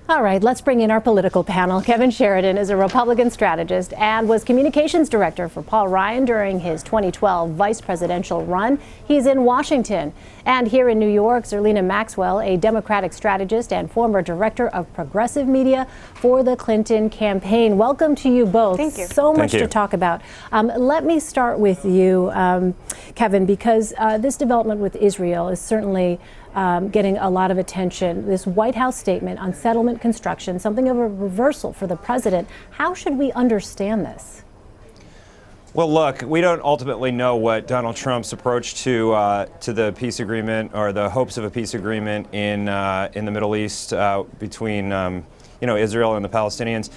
All right, let's bring in our political panel. Kevin Sheridan is a Republican strategist and was communications director for Paul Ryan during his 2012 vice presidential run. He's in Washington. And here in New York, Zerlina Maxwell, a Democratic strategist and former director of progressive media for the Clinton campaign. Welcome to you both. Thank you. So much to talk about. Let me start with you, Kevin, because this development with Israel is certainly getting a lot of attention. This White House statement on settlement construction, something of a reversal for the president. How should we understand this? Well, look, we don't ultimately know what Donald Trump's approach to the peace agreement or the hopes of a peace agreement in the Middle East between Israel and the Palestinians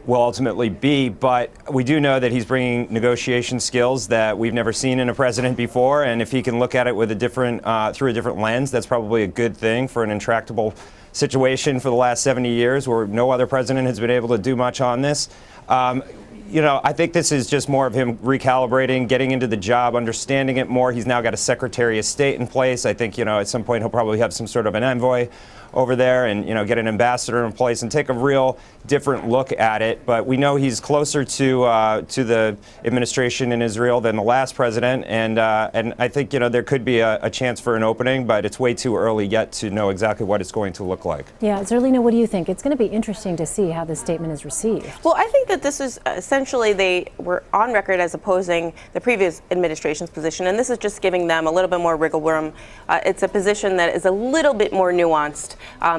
will ultimately be, but we do know that he's bringing negotiation skills that we've never seen in a president before, and if he can look at it with a different through a different lens, that's probably a good thing for an intractable situation for the last 70 years where no other president has been able to do much on this. I think this is just more of him recalibrating, getting into the job, understanding it more. He's now got a Secretary of State in place. I think, at some point he'll probably have some sort of an envoy over there and, get an ambassador in place and take a real different look at it. But we know he's closer to the administration in Israel than the last president. And I think, there could be a chance for an opening, but it's way too early yet to know exactly what it's going to look like. Yeah. Zerlina, what do you think? It's going to be interesting to see how this statement is received. Well, I think that this is essentially they were on record as opposing the previous administration's position, and this is just giving them a little bit more wiggle room. It's a position that is a little bit more nuanced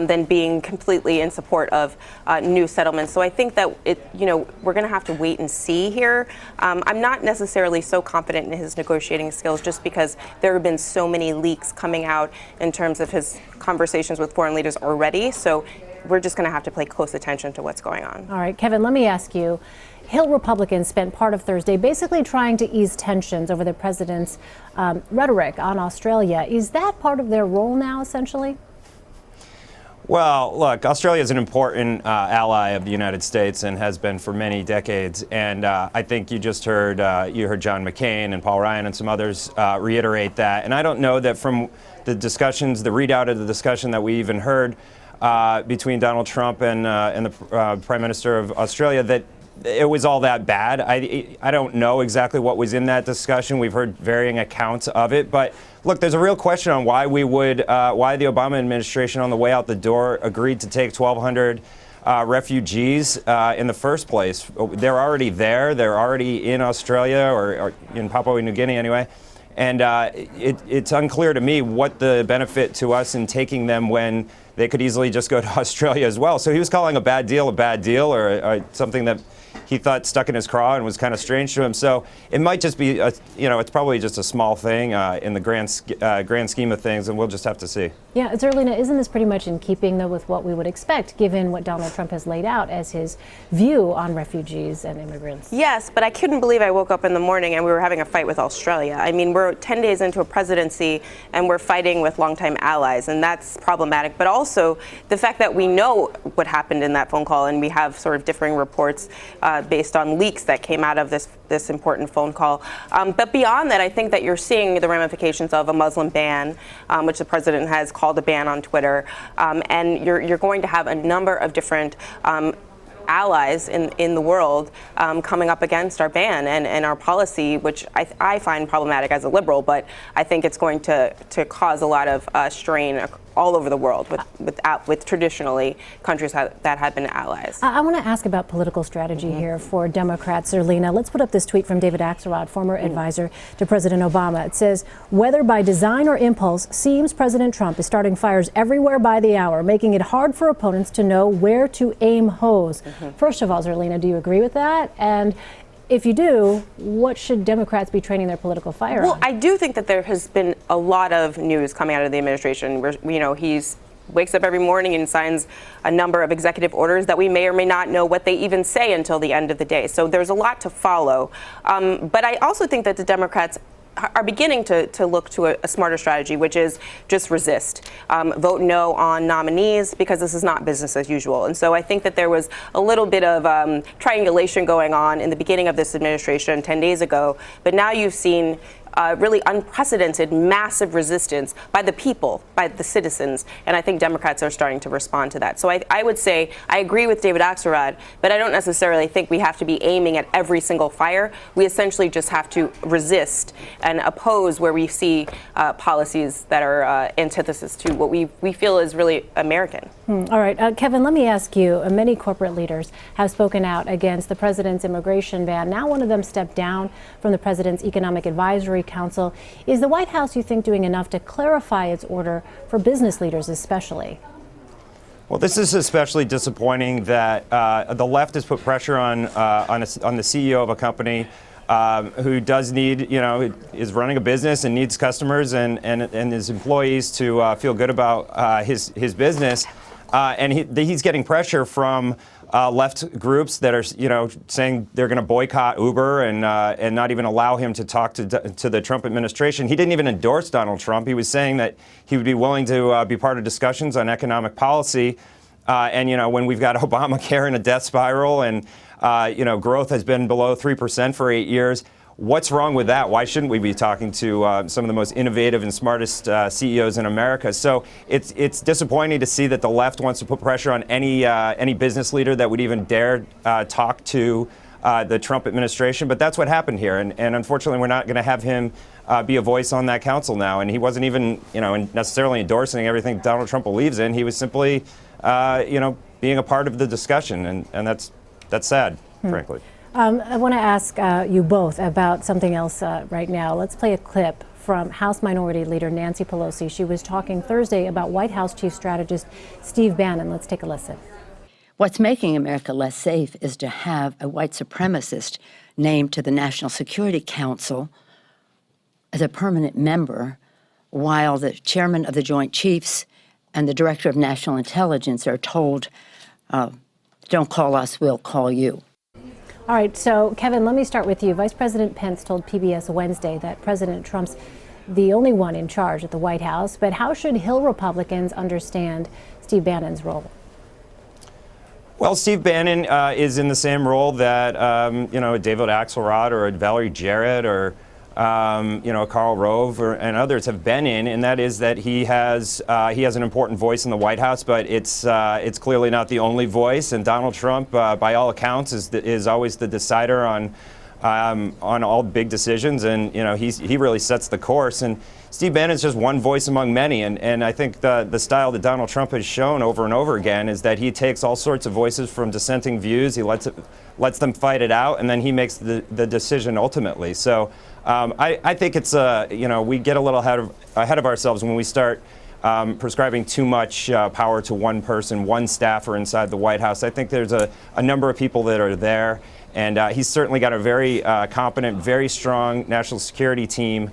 than being completely in support of new settlements. So I think that we're going to have to wait and see here. I'm not necessarily so confident in his negotiating skills just because there have been so many leaks coming out in terms of his conversations with foreign leaders already. So we're just going to have to pay close attention to what's going on. All right, Kevin, let me ask you. Hill Republicans spent part of Thursday basically trying to ease tensions over the president's rhetoric on Australia. Is that part of their role now, essentially? Well, look, Australia is an important ally of the United States and has been for many decades. And I think you just heard John McCain and Paul Ryan and some others reiterate that. And I don't know that from the discussions, the readout of the discussion that we even heard between Donald Trump and the Prime Minister of Australia that it was all that bad. I don't know exactly what was in that discussion. We've heard varying accounts of it. But look, there's a real question on why the Obama administration on the way out the door agreed to take 1,200 refugees in the first place. They're already there. They're already in Australia or in Papua New Guinea anyway. And it's unclear to me what the benefit to us in taking them when they could easily just go to Australia as well. So he was calling a bad deal or something that he thought stuck in his craw and was kind of strange to him. So it might just be, it's probably just a small thing in the grand scheme of things, and we'll just have to see. Yeah, Zerlina, isn't this pretty much in keeping, though, with what we would expect, given what Donald Trump has laid out as his view on refugees and immigrants? Yes, but I couldn't believe I woke up in the morning and we were having a fight with Australia. I mean, we're 10 days into a presidency and we're fighting with longtime allies, and that's problematic. But also the fact that we know what happened in that phone call, and we have sort of differing reports based on leaks that came out of this important phone call. But beyond that, I think that you're seeing the ramifications of a Muslim ban, which the president has called a ban on Twitter, and you're going to have a number of different allies in the world coming up against our ban and our policy, which I find problematic as a liberal, but I think it's going to cause a lot of strain all over the world with traditionally countries that have been allies. I want to ask about political strategy here for Democrats. Zerlina, let's put up this tweet from David Axelrod, former advisor to President Obama. It says, whether by design or impulse, seems President Trump is starting fires everywhere by the hour, making it hard for opponents to know where to aim hose. First of all, Zerlina, do you agree with that? And if you do, what should Democrats be training their political fire on? Well, I do think that there has been a lot of news coming out of the administration where, he's wakes up every morning and signs a number of executive orders that we may or may not know what they even say until the end of the day. So there's a lot to follow. But I also think that the Democrats are beginning to look to a smarter strategy, which is just resist. Vote no on nominees because this is not business as usual. And so I think that there was a little bit of triangulation going on in the beginning of this administration 10 days ago. But now you've seen really unprecedented, massive resistance by the people, by the citizens, and I think Democrats are starting to respond to that. So I would say I agree with David Axelrod, but I don't necessarily think we have to be aiming at every single fire. We essentially just have to resist and oppose where we see policies that are antithesis to what we feel is really American. All right, Kevin, let me ask you, many corporate leaders have spoken out against the president's immigration ban. Now one of them stepped down from the president's Economic Advisory Council. Is the White House, you think, doing enough to clarify its order for business leaders especially? Well, this is especially disappointing that the left has put pressure on the CEO of a company who does need, is running a business and needs customers and his employees to feel good about his business. And he's getting pressure from left groups that are, saying they're going to boycott Uber and not even allow him to talk to the Trump administration. He didn't even endorse Donald Trump. He was saying that he would be willing to be part of discussions on economic policy. And when we've got Obamacare in a death spiral and growth has been below 3% for 8 years. What's wrong with that? Why shouldn't we be talking to some of the most innovative and smartest CEOs in America? So it's disappointing to see that the left wants to put pressure on any business leader that would even dare talk to the Trump administration. But that's what happened here, and unfortunately, we're not going to have him be a voice on that council now. And he wasn't even necessarily endorsing everything Donald Trump believes in. He was simply being a part of the discussion, and that's sad, frankly. I want to ask you both about something else right now. Let's play a clip from House Minority Leader Nancy Pelosi. She was talking Thursday about White House Chief Strategist Steve Bannon. Let's take a listen. What's making America less safe is to have a white supremacist named to the National Security Council as a permanent member, while the chairman of the Joint Chiefs and the director of national intelligence are told, don't call us, we'll call you. All right, so Kevin, let me start with you. Vice President Pence told PBS Wednesday that President Trump's the only one in charge at the White House, but how should Hill Republicans understand Steve Bannon's role? Well, Steve Bannon is in the same role that, David Axelrod or Valerie Jarrett or, Karl Rove and others have been in, and that is that he has an important voice in the White House, but it's clearly not the only voice. And Donald Trump, by all accounts, is always the decider on all big decisions, and he really sets the course. And Steve Bannon is just one voice among many, and I think the style that Donald Trump has shown over and over again is that he takes all sorts of voices from dissenting views, he lets them fight it out, and then he makes the decision ultimately. So I think it's we get a little ahead of ourselves when we start prescribing too much power to one person, one staffer inside the White House. I think there's a number of people that are there, and he's certainly got a very competent, very strong national security team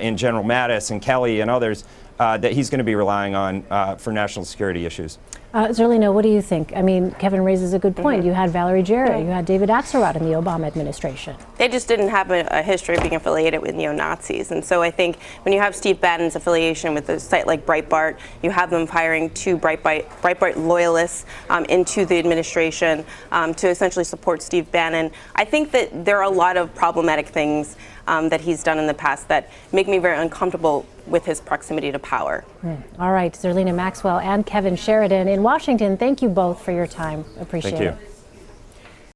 in General Mattis and Kelly and others that he's going to be relying on for national security issues. Zerlina, what do you think? I mean, Kevin raises a good point. You had Valerie Jarrett, you had David Axelrod in the Obama administration. They just didn't have a history of being affiliated with neo-Nazis. And so I think when you have Steve Bannon's affiliation with a site like Breitbart, you have them hiring two Breitbart loyalists into the administration to essentially support Steve Bannon. I think that there are a lot of problematic things that he's done in the past that make me very uncomfortable with his proximity to power. All right, Zerlina Maxwell and Kevin Sheridan in Washington, thank you both for your time. Appreciate it.